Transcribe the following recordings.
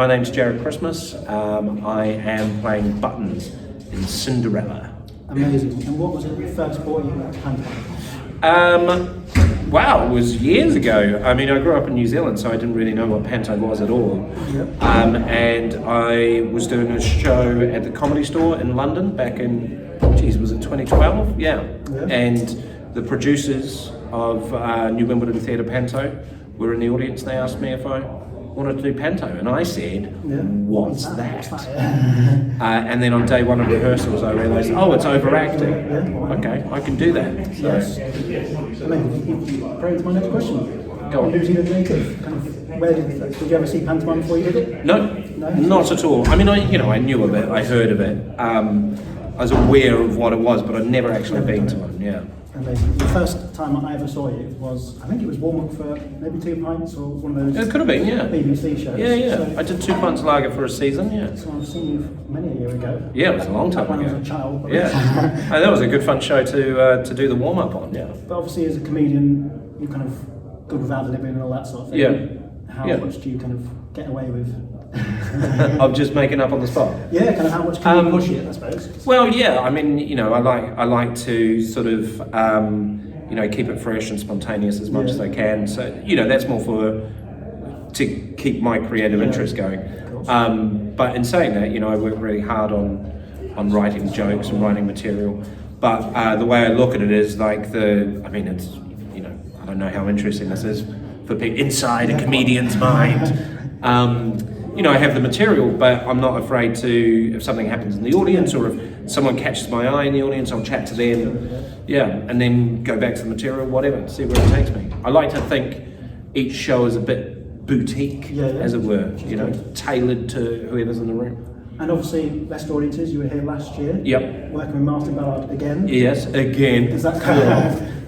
My name's Jared Christmas. I am playing Buttons in Cinderella. Amazing. And what was it that first brought you to pantomime? Wow, it was years ago. I mean, I grew up in New Zealand, so I didn't really know what panto was at all. Yep. And I was doing a show at the Comedy Store in London back in, was it 2012? Yeah. And the producers of New Wimbledon Theatre Panto were in the audience. They asked me if I wanted to do panto, and I said, what's that? And then on day one of rehearsals I realised, oh, it's overacting. Okay, I can do that. So. Yes. Amazing. You probed my next question. Go on. New Zealand native, where did you ever see pantomime before you did it? No, not at all. I mean, I knew of it, I heard of it. I was aware of what it was, but I'd never actually been to one, yeah. Amazing. The first time I ever saw you was, I think it was Warm Up for maybe 2 Pints or one of those. It could have been, yeah. BBC shows. Yeah. So, I did 2 Pints Lager for a season, yeah. So I've seen you many a year ago. Yeah, it was a long time when ago. I was a child. Yeah. And that was a good fun show to do the warm up on, yeah. But obviously as a comedian, you're kind of good with ad-libbing and all that sort of thing. Yeah. How much do you kind of get away with? Of just making up on the spot. Yeah, kind of how much can you push it, I suppose? Well, yeah, I mean, I like to sort of, keep it fresh and spontaneous as much as I can. So, that's more to keep my creative interest going. But in saying that, I work really hard on writing jokes and writing material. But the way I look at it is like it's, I don't know how interesting this is for people inside a comedian's mind. I have the material, but I'm not afraid to, if something happens in the audience or if someone catches my eye in the audience, I'll chat to them, and then go back to the material, whatever, see where it takes me. I like to think each show is a bit boutique, as it were, tailored to whoever's in the room. And obviously, Leicester audiences, you were here last year. Yep. Working with Martin Ballard again. Yes, again. Is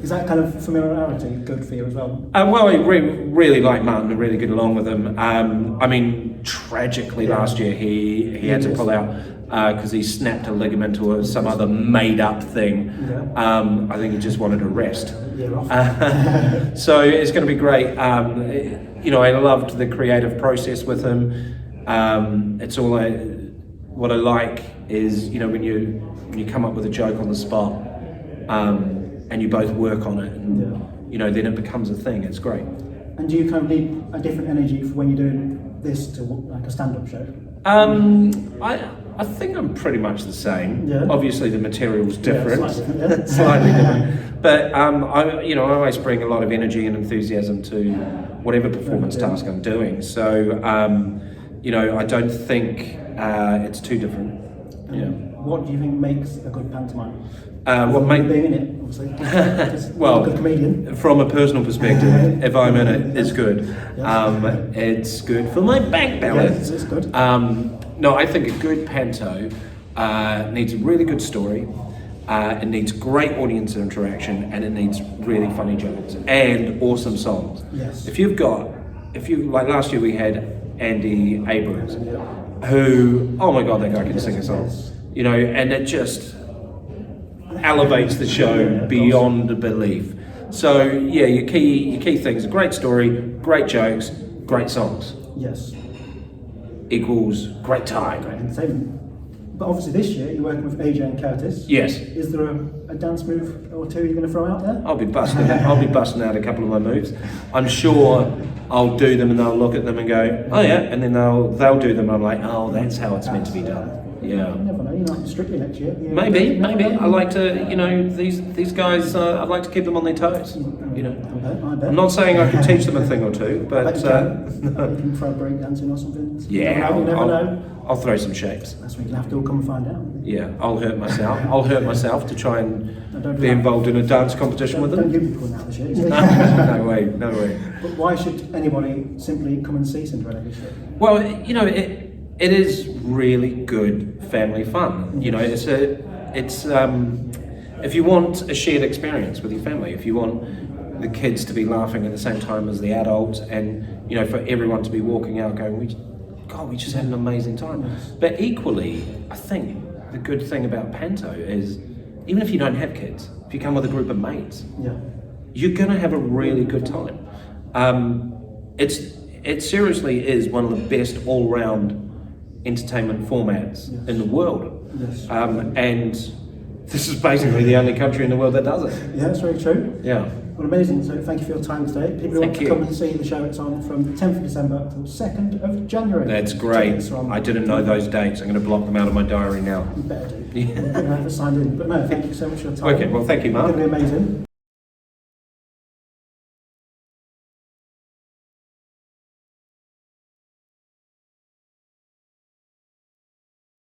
that kind of familiarity good for you as well? Well, I really like Martin and really get along with him. I mean, tragically last year he had to pull out because he snapped a ligament or some other made-up thing. I think he just wanted a rest. So it's going to be great. I loved the creative process with him. It's all what I like is when you come up with a joke on the spot and you both work on it, and then it becomes a thing. It's great. And do you kind of need a different energy for when you're doing this to like a stand-up show? I think I'm pretty much the same. Yeah. Obviously the material's different, slightly different. But I always bring a lot of energy and enthusiasm to whatever performance task I'm doing. So I don't think it's too different. What do you think makes a good pantomime? Being in it, obviously. Well, a good comedian. From a personal perspective, if I'm in it, it's good. It's good for my bank balance. It's good. No, I think a good panto needs a really good story. It needs great audience interaction, and it needs really funny jokes and awesome songs. Yes. If like last year we had Andy Abrams, who, oh my God, that guy can sing a song. And it just elevates the show beyond belief. So your key things: a great story, great jokes, great songs. Yes. Equals great time. Great entertainment. But obviously this year you're working with AJ and Curtis. Yes. Is there a dance move or two you're going to throw out there? I'll be busting out a couple of my moves. I'm sure I'll do them and they'll look at them and go, oh yeah, and then they'll do them and I'm like, oh, that's how it's meant to be done. Yeah. You never know, you might be Strictly next year. Maybe. I like to, these guys, I'd like to keep them on their toes. I bet. I'm not saying I can teach them a thing or two, but... you can throw break dancing or something. Yeah, you never know. I'll throw some shapes. That's what you're going to have to come and find out. Yeah, I'll hurt myself to try and be involved in a dance competition with them. Don't give me pulling out the shapes. No way. But why should anybody simply come and see Cinderella this year? Well, it is really good family fun. It's if you want a shared experience with your family, if you want the kids to be laughing at the same time as the adults, and for everyone to be walking out going, we just had an amazing time. But equally, I think the good thing about panto is, even if you don't have kids, if you come with a group of mates, you're gonna have a really good time. it seriously is one of the best all-round entertainment formats in the world. Yes. And this is basically the only country in the world that does it. Yeah, that's very true. Yeah. Well, amazing. So thank you for your time today. People who want to come and see the show, it's on from the 10th of December to the 2nd of January. That's great. I didn't know those dates. I'm going to block them out of my diary now. You better do. Yeah. You're going to have to sign in. But no, thank you so much for your time. Okay, well, thank you, Mark. It's going to be amazing.